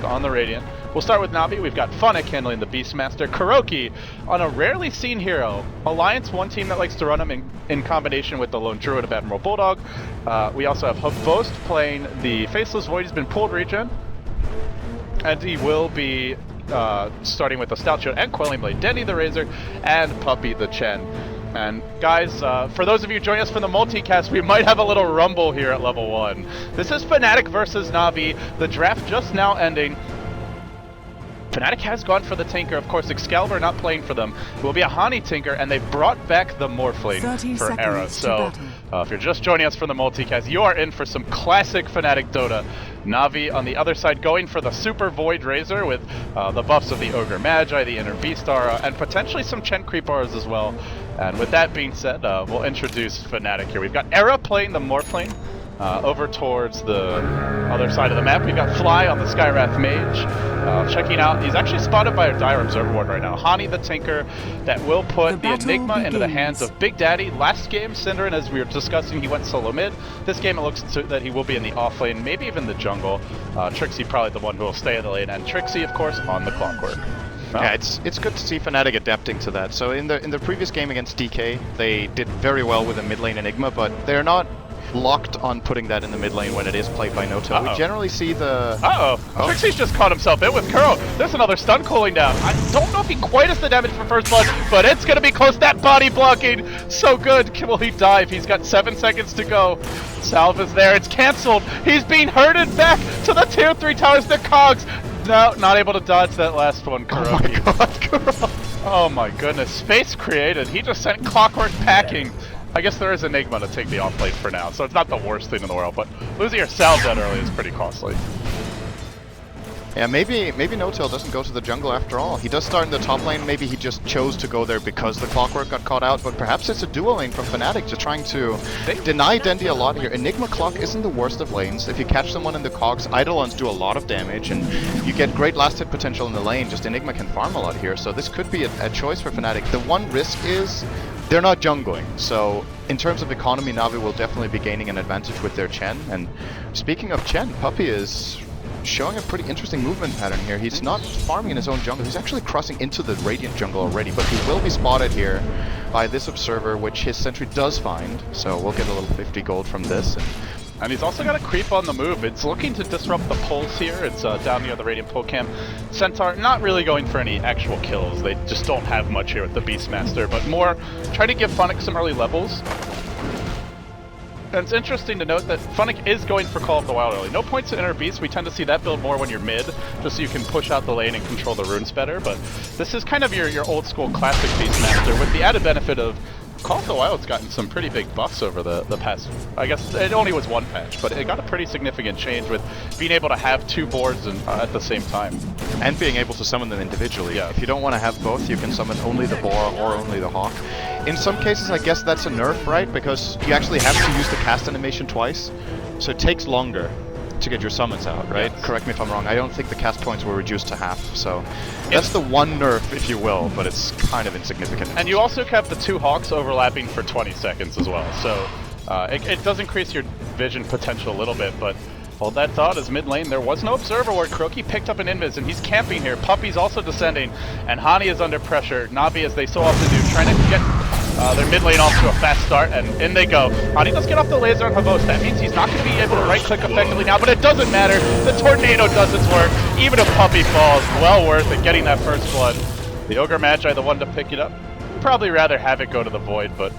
on the Radiant. We'll start with Navi. We've got Fnatic handling the Beastmaster. Kuroki on a rarely seen hero. Alliance, one team that likes to run him in combination with the Lone Druid of Admiral Bulldog. We also have ХВОСТ playing the Faceless Void. He's been pulled regen. And he will be starting with the Stout Shield and Quelling Blade. Dendy the Razor and Puppy the Chen. And guys, for those of you joining us from the multicast, we might have a little rumble here at level 1. This is Fnatic versus Navi. The draft just now ending. Fnatic has gone for the Tinker. Of course, Excalibur not playing for them. It will be a Hani Tinker, and they've brought back the Morphling for Era. So, if you're just joining us from the multicast, you are in for some classic Fnatic Dota. Navi on the other side going for the Super Void Razor with the buffs of the Ogre Magi, the Inner Beast Aura, and potentially some Chen Creep Auras as well. And with that being said, we'll introduce Fnatic here. We've got Era playing the Morphling. Over towards the other side of the map, we've got Fly on the Skywrath Mage. Checking out, he's actually spotted by a Dire Observer Ward right now. Hani the Tinker that will put the Enigma into the hands of Big Daddy. Last game, Synderen, as we were discussing, he went solo mid. This game, it looks that he will be in the off lane, maybe even the jungle. Trixie probably the one who will stay in the lane, and Trixie, of course, on the Clockwork. Yeah, it's good to see Fnatic adapting to that. So in the previous game against DK, they did very well with a mid lane Enigma, but they're not locked on putting that in the mid lane when it is played by No-Tail. We generally see the... Trixie's just caught himself in with Kuro. There's another stun cooling down. I don't know if he quite has the damage for first blood, but it's going to be close. That body blocking, so good. Will he dive? He's got 7 seconds to go. Salve is there. It's cancelled. He's being herded back to the tier 3 towers. The cogs. No, not able to dodge that last one, Kuroki. Oh my god, Kuro. Oh my goodness. Space created. He just sent Clockwork packing. I guess there is Enigma to take the off lane for now, so it's not the worst thing in the world, but losing your Salve that early is pretty costly. Yeah, maybe No-Tail doesn't go to the jungle after all. He does start in the top lane, maybe he just chose to go there because the Clockwork got caught out, but perhaps it's a duo lane from Fnatic just trying to deny Dendy a lot here. Enigma Clock isn't the worst of lanes. If you catch someone in the cogs, Eidolons do a lot of damage, and you get great last hit potential in the lane. Just Enigma can farm a lot here, so this could be a choice for Fnatic. The one risk is they're not jungling, so in terms of economy, Navi will definitely be gaining an advantage with their Chen. And speaking of Chen, Puppy is showing a pretty interesting movement pattern here. He's not farming in his own jungle, he's actually crossing into the Radiant jungle already, but he will be spotted here by this Observer, which his sentry does find, so we'll get a little 50 gold from this. And he's also got a creep on the move. It's looking to disrupt the pulse here. It's down near the Radiant pull cam. Centaur not really going for any actual kills. They just don't have much here with the Beastmaster, but more trying to give Fnatic some early levels. And it's interesting to note that Fnatic is going for Call of the Wild early. No points in Inner Beast. We tend to see that build more when you're mid, just so you can push out the lane and control the runes better. But this is kind of your old school classic Beastmaster with the added benefit of Call of the Wild's gotten some pretty big buffs over the past, I guess it only was one patch, but it got a pretty significant change with being able to have 2 boards at the same time. And being able to summon them individually. Yeah. If you don't want to have both, you can summon only the Boar or only the Hawk. In some cases, I guess that's a nerf, right? Because you actually have to use the cast animation twice, so it takes longer to get your summons out, right? Yes. Correct me if I'm wrong. I don't think the cast points were reduced to half, so that's the one nerf, if you will, but it's kind of insignificant. And you also kept the 2 Hawks overlapping for 20 seconds as well, so it does increase your vision potential a little bit, but hold that thought as mid lane. There was no Observer where Kuroki picked up an Invis, and he's camping here. Puppy's also descending, and Hani is under pressure. Navi, as they so often do, trying to get their mid lane off to a fast start, and in they go. Hani does get off the laser on ХВОСТ. That means he's not going to be able to right-click effectively now, but it doesn't matter. The Tornado does its work. Even if Puppy falls, well worth it getting that first blood. The Ogre Magi, the one to pick it up. Probably rather have it go to the Void, but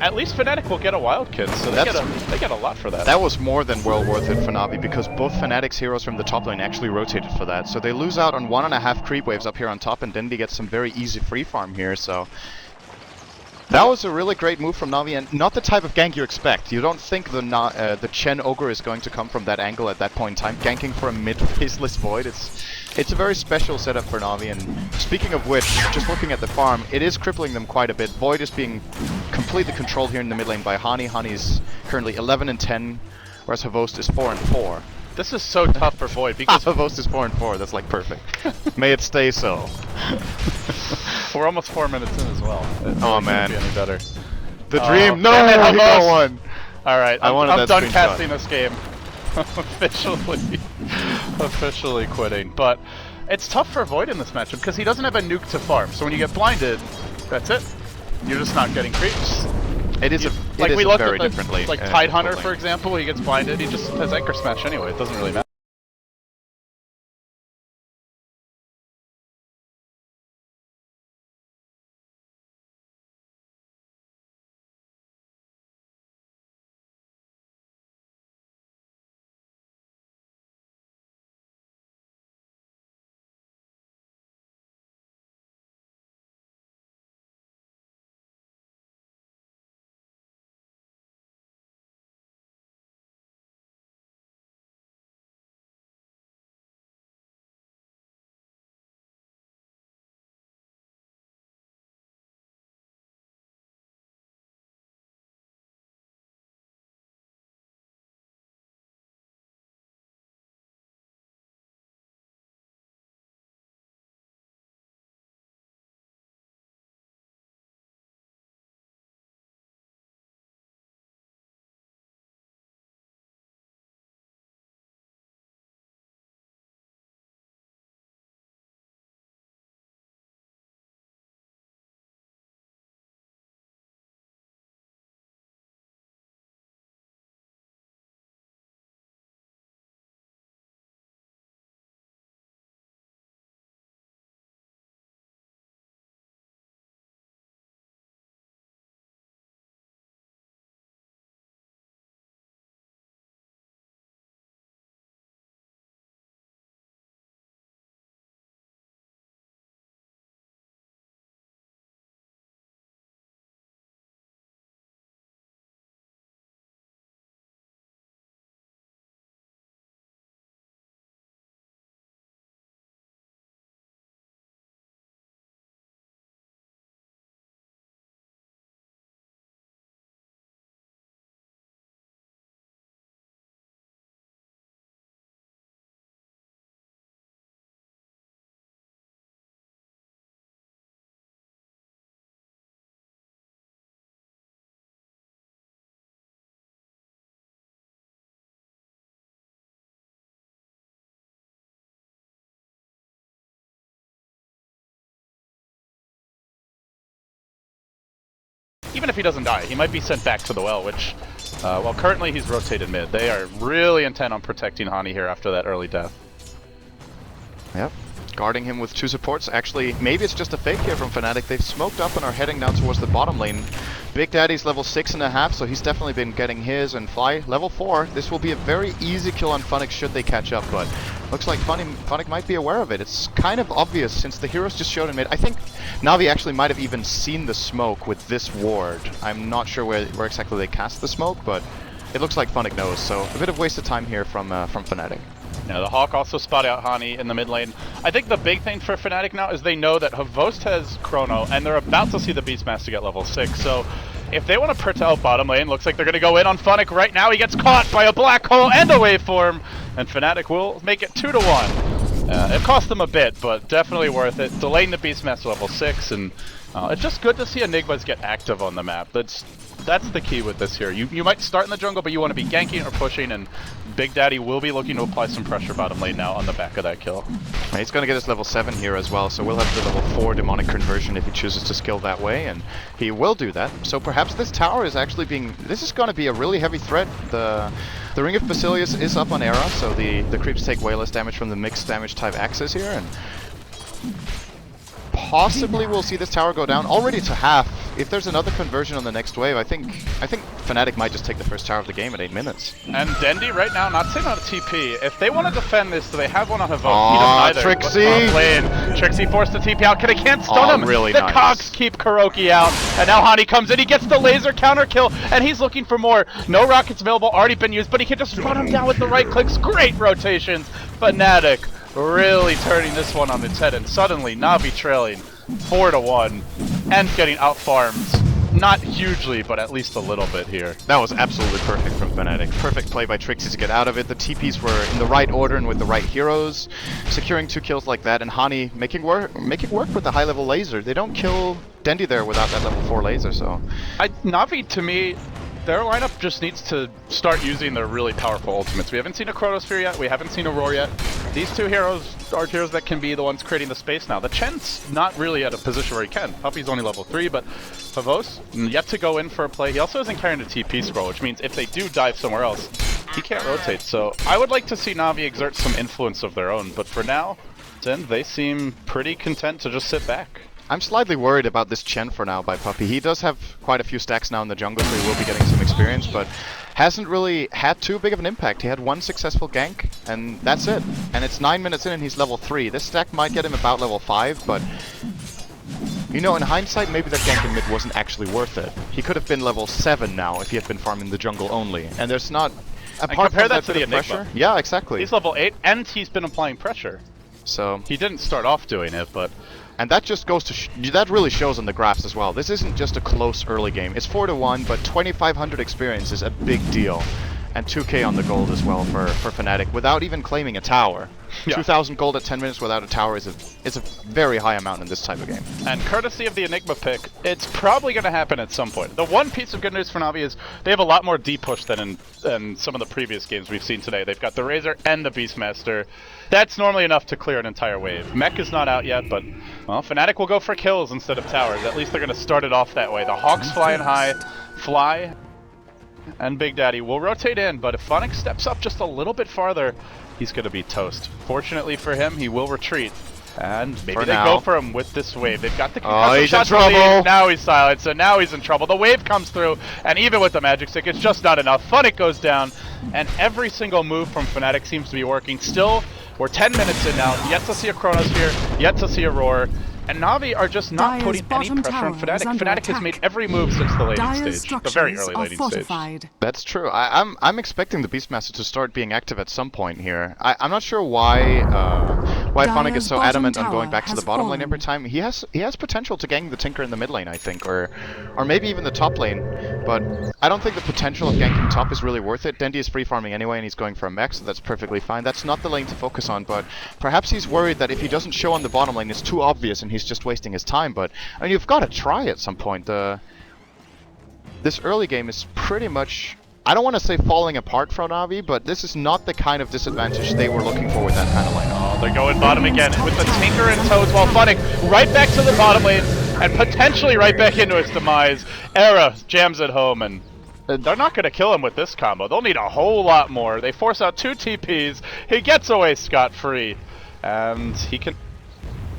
at least Fnatic will get a wild kid, so they get a lot for that. That was more than well worth it for Navi, because both Fnatic's heroes from the top lane actually rotated for that. So they lose out on 1.5 creep waves up here on top, and then they get some very easy free farm here, so that was a really great move from Navi, and not the type of gank you expect. You don't think the Chen Ogre is going to come from that angle at that point in time, ganking for a mid-faceless Void. It's a very special setup for Navi, and speaking of which, just looking at the farm, it is crippling them quite a bit. Void is being completely controlled here in the mid lane by Hani. Hani's currently 11 and 10, whereas ХВОСТ is 4 and 4. This is so tough for Void because ХВОST is 4 and 4, that's like perfect. May it stay so. We're almost 4 minutes in as well. Oh man. Be any better. The dream, no! Damn it, He got one! Alright, I'm done casting this game. officially quitting. But it's tough for Void in this matchup because he doesn't have a nuke to farm. So when you get blinded, that's it. You're just not getting creeps. It is like we a looked very at differently. Like Tidehunter, for example, he gets blinded. He just has Anchor Smash anyway. It doesn't really matter. Even if he doesn't die, he might be sent back to the well, which, well, currently he's rotated mid. They are really intent on protecting Hani here after that early death. Yep. Guarding him with 2 supports. Actually, maybe it's just a fake here from Fnatic. They've smoked up and are heading down towards the bottom lane. Big Daddy's level 6.5, so he's definitely been getting his, and Fly level 4. This will be a very easy kill on Fnatic should they catch up, but looks like Fnatic might be aware of it. It's kind of obvious since the heroes just showed in mid. I think Navi actually might have even seen the smoke with this ward. I'm not sure where exactly they cast the smoke, but it looks like Fnatic knows, so a bit of wasted time here from Fnatic. Yeah, the Hawk also spotted out Hani in the mid lane. I think the big thing for Fnatic now is they know that ХВОСТ has Chrono, and they're about to see the Beastmaster get level 6, so if they want to protect bottom lane, looks like they're going to go in on Fnatic right now. He gets caught by a black hole and a waveform, and Fnatic will make it 2-1. It cost them a bit, but definitely worth it. Delaying the Beastmaster level 6, and it's just good to see Enigmas get active on the map. That's the key with this here. You might start in the jungle, but you want to be ganking or pushing, and Big Daddy will be looking to apply some pressure bottom lane now on the back of that kill. He's going to get his level 7 here as well, so we'll have the level 4 demonic conversion if he chooses to skill that way, and he will do that. So perhaps this tower is actually being... This is going to be a really heavy threat. The Ring of Basilius is up on Era, so the creeps take way less damage from the mixed damage type axes here, and possibly we'll see this tower go down already to half. If there's another conversion on the next wave, I think Fnatic might just take the first tower of the game at 8 minutes. And Dendi right now not sitting on a TP. If they want to defend this, do they have one on ХВОST? Oh, Trixie! Trixie forced the TP out. He can't stun him. Really the nice. Cogs keep Kuroki out, and now Hani comes in. He gets the laser counter kill, and he's looking for more. No rockets available, already been used, but he can just run him down with the right clicks. Great rotations. Fnatic really turning this one on its head, and suddenly Navi trailing 4-1 and getting out farmed. Not hugely, but at least a little bit here. That was absolutely perfect from Fnatic. Perfect play by Trixie to get out of it. The TPs were in the right order and with the right heroes. Securing 2 kills like that, and Hani making work with the high level laser. They don't kill Dendi there without that level 4 laser, so... Navi, to me, their lineup just needs to start using their really powerful ultimates. We haven't seen a Chronosphere yet, we haven't seen a Roar yet. These two heroes are heroes that can be the ones creating the space now. The Chen's not really at a position where he can. Puppey's only level 3, but ХВОСT yet to go in for a play. He also isn't carrying a TP scroll, which means if they do dive somewhere else, he can't rotate. So I would like to see Navi exert some influence of their own, but for now, they seem pretty content to just sit back. I'm slightly worried about this Chen for now by Puppey. He does have quite a few stacks now in the jungle, so he will be getting some experience, but hasn't really had too big of an impact. He had one successful gank, and that's it. And it's 9 minutes in and he's level 3. This stack might get him about level 5, but you know, in hindsight, maybe that gank in mid wasn't actually worth it. He could have been level 7 now if he had been farming the jungle only. And there's not... Apart compare that to the Enigma. Pressure, yeah, exactly. He's level 8, and he's been applying pressure. So he didn't start off doing it, but... And that just goes to that really shows on the graphs as well. This isn't just a close early game. It's 4-1, but 2,500 experience is a big deal. And 2k on the gold as well for Fnatic, without even claiming a tower. Yeah. 2,000 gold at 10 minutes without a tower is a very high amount in this type of game. And courtesy of the Enigma pick, it's probably going to happen at some point. The one piece of good news for Navi is they have a lot more D-push than in some of the previous games we've seen today. They've got the Razor and the Beastmaster. That's normally enough to clear an entire wave. Mech is not out yet, but well, Fnatic will go for kills instead of towers. At least they're going to start it off that way. The Hawks flying high, Fly, and Big Daddy will rotate in, but if Fnatic steps up just a little bit farther, he's going to be toast. Fortunately for him, he will retreat. And maybe they go for him with this wave. They've got the concussive shot to lead. Now he's silent, so now he's in trouble. The wave comes through, and even with the magic stick, it's just not enough. Fnatic goes down, and every single move from Fnatic seems to be working. Still, we're 10 minutes in now, yet to see a Chronosphere, yet to see a Roar. And Navi are just not putting any pressure on Fnatic. Fnatic has made every move since the laning stage, the very early laning stage. That's true. I'm expecting the Beastmaster to start being active at some point here. I'm not sure why Fnatic is so adamant on going back to the bottom lane every time. He has potential to gang the Tinker in the mid lane, I think, or maybe even the top lane. But I don't think the potential of ganking top is really worth it. Dendi is free farming anyway, and he's going for a mech, so that's perfectly fine. That's not the lane to focus on, but perhaps he's worried that if he doesn't show on the bottom lane, it's too obvious and he's just wasting his time. But I mean, you've got to try at some point. This early game is pretty much, I don't want to say falling apart from Navi, but this is not the kind of disadvantage they were looking for with that kind of lineup. Oh, they're going bottom again with the Tinker and Toads while Fnatic right back to the bottom lane and potentially right back into its demise. Era jams it home, and they're not going to kill him with this combo. They'll need a whole lot more. They force out 2 TPs. He gets away scot-free, and he can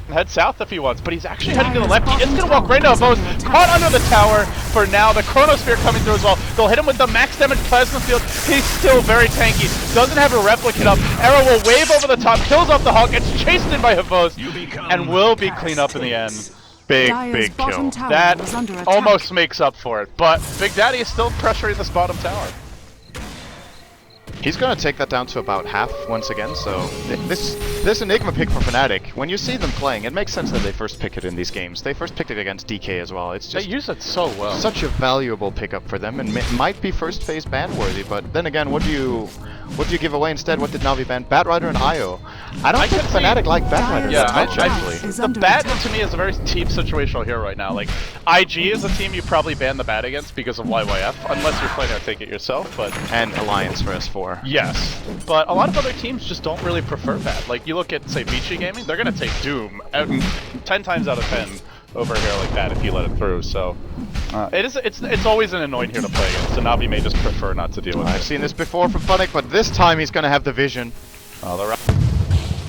head south if he wants, but he's actually heading to the left. He is going to walk right into ХВОСT, caught under the tower for now. The Chronosphere coming through as well. They'll hit him with the max damage plasma field. He's still very tanky. Doesn't have a replicate up. Arrow will wave over the top, kills off the Hawk, gets chased in by ХВОST, and will be clean up in the end. Big kill. That almost makes up for it, but Big Daddy is still pressuring this bottom tower. He's going to take that down to about half once again, so this Enigma pick for Fnatic, when you see them playing, it makes sense that they first pick it in these games. They first picked it against DK as well. It's just they use it so well. Such a valuable pickup for them, and might be first phase ban worthy, but then again, what do you give away instead? What did Navi ban? Batrider and Io. I don't think Fnatic like Batrider that much, actually. The Bat to me is a very cheap situational hero right now. Like, IG is a team you probably ban the Bat against because of YYF, unless you're planning to take it yourself, but... And Alliance for S4. Yes, but a lot of other teams just don't really prefer Bat. Like, you look at, say, Vici Gaming, they're going to take Doom 10 times out of 10 over a hero like that if you let it through, so... it's always an annoying hero to play against, so Navi may just prefer not to deal with it. I've seen this before from Fnatic, but this time he's going to have the vision. Oh, the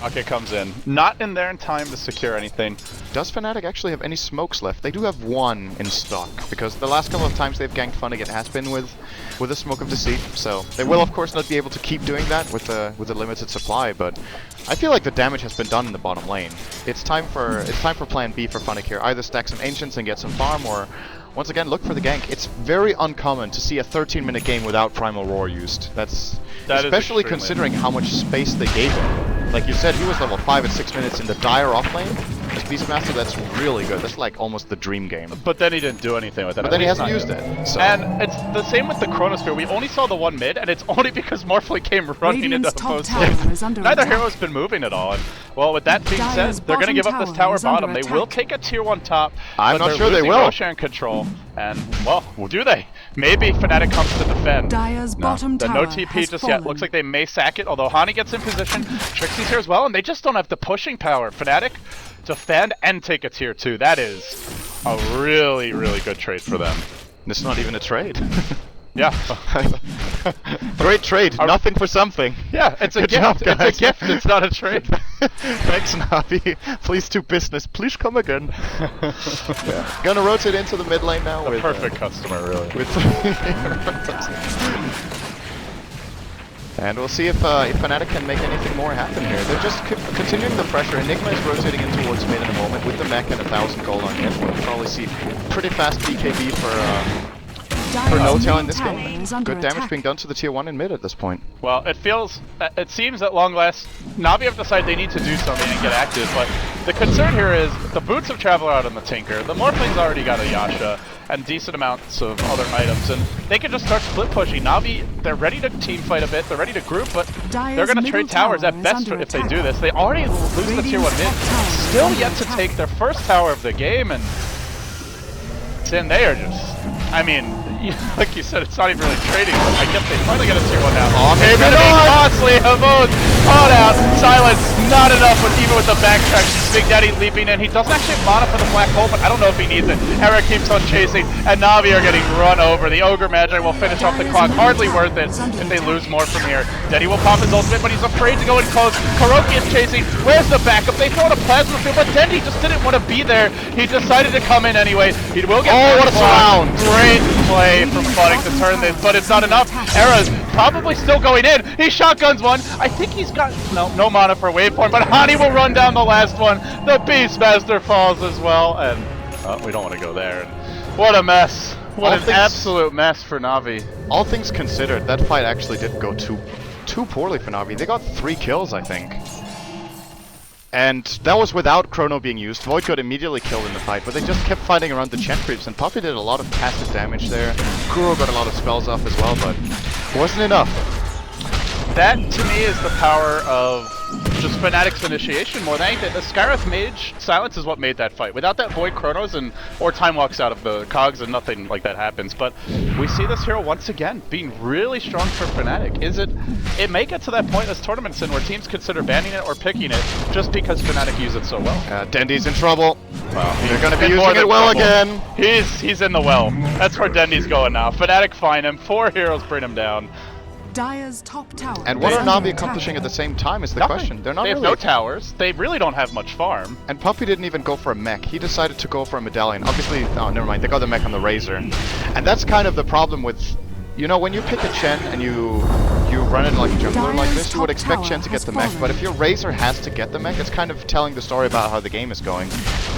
rocket comes in. Not in there in time to secure anything. Does Fnatic actually have any smokes left? They do have one in stock, because the last couple of times they've ganked Fnatic it has been with a Smoke of Deceit, so they will of course not be able to keep doing that with a limited supply, but I feel like the damage has been done in the bottom lane. It's time for plan B for Fnatic here. Either stack some Ancients and get some farm, or once again look for the gank. It's very uncommon to see a 13-minute game without Primal Roar used. That especially considering how much space they gave him. Like you said, he was level 5 at 6 minutes in the Dire off lane. As Beastmaster, that's really good. That's like almost the dream game. But then he didn't do anything with it. But then he hasn't used it. So. And it's the same with the Chronosphere. We only saw the one mid, and it's only because Morphling came running into the post. Neither hero's been moving at all. And, well, with that being said, they're going to give up this tower bottom. They will take a tier 1 top. I'm not sure they will. Roshan control. And, well, do they? Maybe Fnatic comes to defend. Dire's bottom The tower no TP has just fallen. yet. Looks like they may sack it, although Hani gets in position. Trixie's here as well, and they just don't have the pushing power. Fnatic defend and take a tier 2. That is a really, really good trade for them. It's not even a trade. Yeah. Great trade. Nothing for something. Yeah, it's a Good gift. job, guys. It's a gift. It's not a trade. Thanks, Navi. Please do business. Please come again. Yeah. Gonna rotate into the mid lane now. A perfect customer, really. And we'll see if Fnatic can make anything more happen here. They're just continuing the pressure. Enigma is rotating in towards mid in a moment with the mech and 1,000 gold on him. We'll probably see pretty fast BKB for No-Tail in this game. Good damage being done to the tier 1 in mid at this point. Well, it seems at long last, Navi have decided they need to do something and get active, but the concern here is the Boots of Traveler out on the Tinker, the Morphling's already got a Yasha, and decent amounts of other items, and they can just start split pushing. Navi, they're ready to team fight a bit, they're ready to group, but they're going to trade towers at best if they do this. They already lose the tier 1 mid, still yet to take their first tower of the game, and then they are just, I mean, like you said, it's not even really trading, but I guess they finally get a tier 1 now. Oh, It's gonna be costly. ХВОСТ caught out. Silence, not enough even with the backtrack. Big Daddy leaping in. He doesn't actually have mana for the black hole, but I don't know if he needs it. Era keeps on chasing, and Navi are getting run over. The Ogre Magi will finish off the clock. Hardly worth it if they lose more from here. Daddy will pop his ultimate, but he's afraid to go in close. KuroKy is chasing. Where's the backup? They throw in a plasma field, but Dendy just didn't want to be there. He decided to come in anyway. He will get what a surround! Great play from Fnatic to turn this, but it's not enough. Era's probably still going in. He shotguns one. I think he's got no mana for Waveform, but Hani will run down the last one. The Beastmaster falls as well, and we don't want to go there. What a mess. What an absolute mess for Navi. All things considered, that fight actually didn't go too poorly for Navi. They got 3 kills, I think. And that was without Chrono being used. Void got immediately killed in the fight, but they just kept fighting around the Chen creeps, and Puppey did a lot of passive damage there. Kuro got a lot of spells off as well, but wasn't enough. That, to me, is the power of just Fnatic's initiation more than anything. The Skireth Mage silence is what made that fight. Without that Void Chronos or time walks out of the cogs and nothing like that happens. But we see this hero once again being really strong for Fnatic. It may get to that point as tournaments in where teams consider banning it or picking it just because Fnatic use it so well. Dendy's in trouble. Well, they're going to be using it well again. He's in the well. That's where Dendy's going now. Fnatic find him. 4 heroes bring him down. Dire's top tower. And what are Navi accomplishing at the same time is the question. They're not They have really... no towers. They really don't have much farm. And Puppey didn't even go for a mech. He decided to go for a medallion. Obviously, oh, never mind. They got the mech on the Razor. And that's kind of the problem with, you know, when you pick a Chen and you run it like a jungler like this, you would expect Chen to get the mech. But if your Razor has to get the mech, it's kind of telling the story about how the game is going.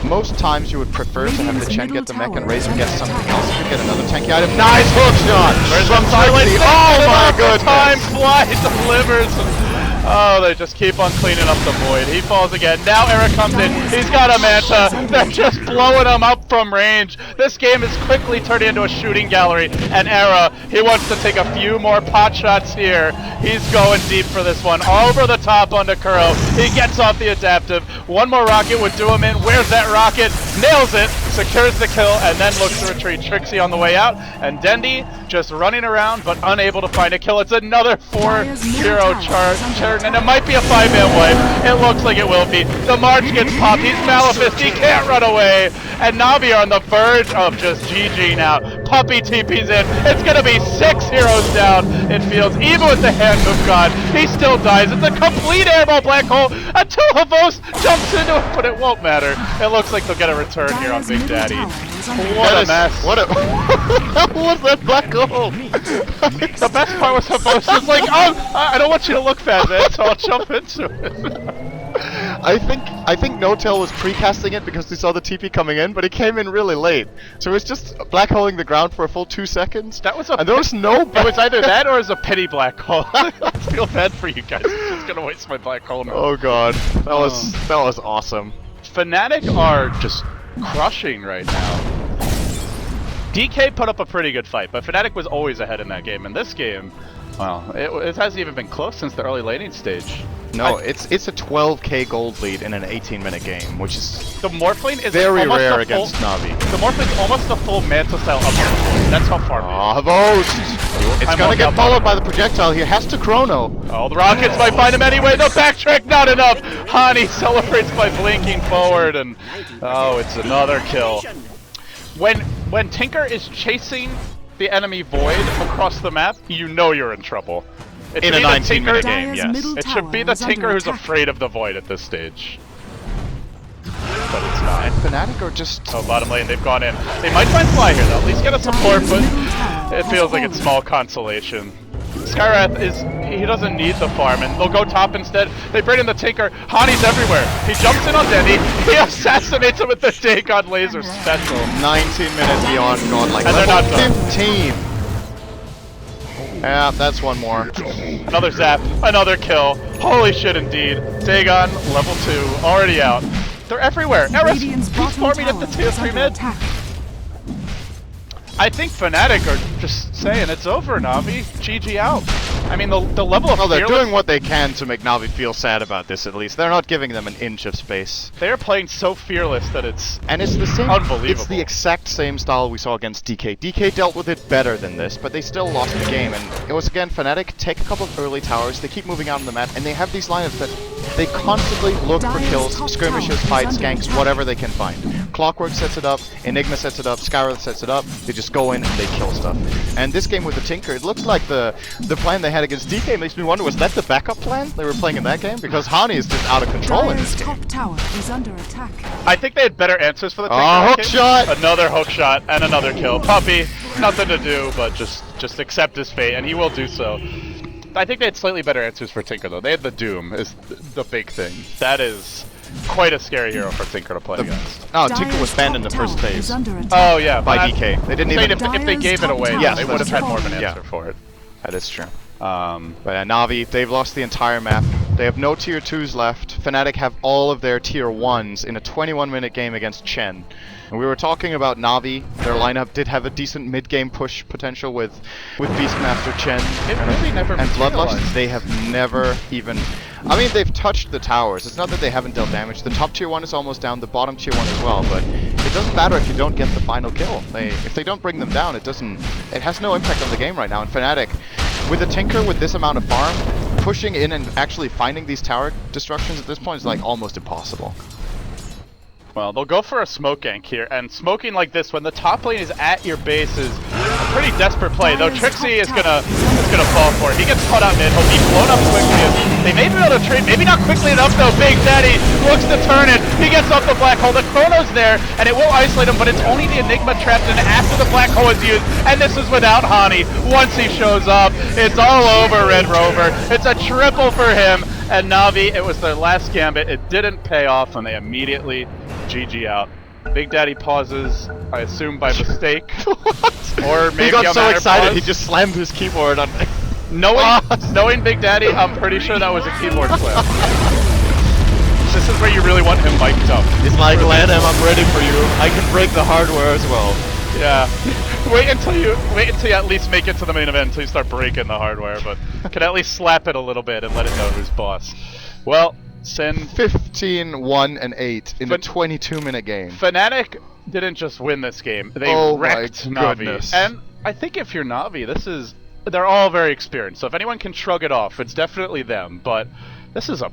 Most times you would prefer to have the Chen get the mech and Razor get something else. You could get another tanky item. Nice hook shot! Where's from Silence? Oh my goodness! Time fly delivers. Oh, they just keep on cleaning up the Void. He falls again. Now Era comes in. He's got a Manta. They're just blowing him up from range. This game is quickly turning into a shooting gallery. And Era, he wants to take a few more pot shots here. He's going deep for this one. Over the top onto Kuro. He gets off the adaptive. One more rocket would do him in. Where's that rocket? Nails it. Secures the kill and then looks to retreat. Trixie on the way out. And Dendy just running around but unable to find a kill. It's another 4-hero charge. And it might be a 5-man wipe. It looks like it will be. The March gets popped. He's Malefist. He can't run away. And Navi are on the verge of just GG now. Puppey TP's in. It's going to be 6 heroes down, it feels. Even with the Hand of God, he still dies. It's a complete airball black hole until ХВОСТ jumps into it, but it won't matter. It looks like they'll get a return here on Big Daddy. What a mess. What was that black hole? The best part was ХВОST was like, oh, I don't want you to look fat, man, so I'll jump into it. I think No-Tail was precasting it because he saw the TP coming in, but it came in really late. So it was just black holing the ground for a full 2 seconds. That was and there was no. It was either that or it was a pity black hole. I feel bad for you guys. I'm just gonna waste my black hole now. Oh god, that was awesome. Fnatic are just crushing right now. DK put up a pretty good fight, but Fnatic was always ahead in that game. In this game, well, it hasn't even been close since the early laning stage. No, it's a 12k gold lead in an 18-minute game, which is The Morphling is very almost rare a against full, Navi. The Morphling's almost a full Manta style up. That's how far. Oh, ХВОST! It's I'm gonna on get top followed of by the projectile here. Has to chrono. Oh, the Rockets might find him anyway. The backtrack, not enough. Hani celebrates by blinking forward, and oh, it's another kill. When Tinker is chasing the enemy Void across the map, you know you're in trouble. It In should a be the 19-minute Tinker- game, Dire's yes. middle It should be the tower is under Tinker who's attack. afraid of the Void at this stage. But it's not. Fnatic are just... Oh, bottom lane, they've gone in. They might find Fly here, though. At least get a support, but it feels like it's small consolation. Skywrath he doesn't need the farm, and they'll go top instead. They bring in the Tinker. Hani's everywhere. He jumps in on Denny. He assassinates him with the Dagon laser special. 19 minutes beyond godlike. And they're Level not done. 15! Yeah, that's one more. Another zap, another kill. Holy shit, indeed. Dagon, level 2, already out. They're everywhere. Eris, Radiant's he's bottom farming at the tower tier is 3 under mid. attack. I think Fnatic are just saying it's over, Navi. GG out. I mean, the level of Well, they're fearless- doing what they can to make Navi feel sad about this, at least. They're not giving them an inch of space. They're playing so fearless that it's And it's the same. Unbelievable. It's the exact same style we saw against DK. DK dealt with it better than this, but they still lost the game. And it was again Fnatic take a couple of early towers. They keep moving out on the map, and they have these lineups that they constantly look for Dire's kills, top skirmishes, tower is fights, under ganks, attack. whatever they can find. Clockwork sets it up, Enigma sets it up, Skywrath sets it up. They just go in and they kill stuff. And this game with the Tinker, it looks like the plan they had against DK makes me wonder, was that the backup plan they were playing in that game? Because Hani is just out of control in Dire's this game. top tower is under attack. I think they had better answers for the Tinker. Oh, in that hook game. shot! Another hook shot and another kill. Puppy, nothing to do but just accept his fate, and he will do so. I think they had slightly better answers for Tinker, though. They had the Doom is the big thing. That is quite a scary hero for Tinker to play against. Oh, Tinker was Dire's banned in the top first tower phase is under attack. Oh yeah, by but DK. They didn't saying even... if they gave it away, Dire's yeah, top they tower would have is had more of an Yeah. answer for it. That is true. Um, But Navi, they've lost the entire map. They have no tier 2s left. Fnatic have all of their tier 1s in a 21-minute game against Chen. And we were talking about Navi. Their lineup did have a decent mid-game push potential with Beastmaster Chen It really never and Bloodlust. materialized. They have never even... I mean, they've touched the towers. It's not that they haven't dealt damage. The top tier 1 is almost down, the bottom tier 1 as well, but it doesn't matter if you don't get the final kill. If they don't bring them down, it has no impact on the game right now. And Fnatic, with a Tinker with this amount of farm, pushing in and actually finding these tower destructions at this point is like almost impossible. Well, they'll go for a smoke gank here, and smoking like this when the top lane is at your base is a pretty desperate play. Though Trixie is gonna fall for it. He gets caught out mid. He'll be blown up quickly. They may be able to trade, maybe not quickly enough though. Big Daddy looks to turn it. He gets off the black hole. The Chrono's there, and it will isolate him, but it's only the Enigma trapped in after the black hole is used. And this is without Hani. Once he shows up, it's all over Red Rover. It's a triple for him. And Navi, it was their last gambit. It didn't pay off, and they immediately GG out. Big Daddy pauses, I assume by mistake. Or maybe He got a so matter excited, pause. he just slammed his keyboard on... Knowing Big Daddy, I'm pretty sure that was a keyboard slam. This is where you really want him mic'd up. It's like, Lanham, I'm ready for you. I can break the hardware as well. Yeah. Wait until you at least make it to the main event until you start breaking the hardware, but can at least slap it a little bit and let it know who's boss. Well, Sin 15, 1, and 8 in a But- 22-minute game. Fnatic didn't just win this game; they Oh my wrecked Navi. goodness. And I think if you're Navi, they're all very experienced. So if anyone can shrug it off, it's definitely them. But this is a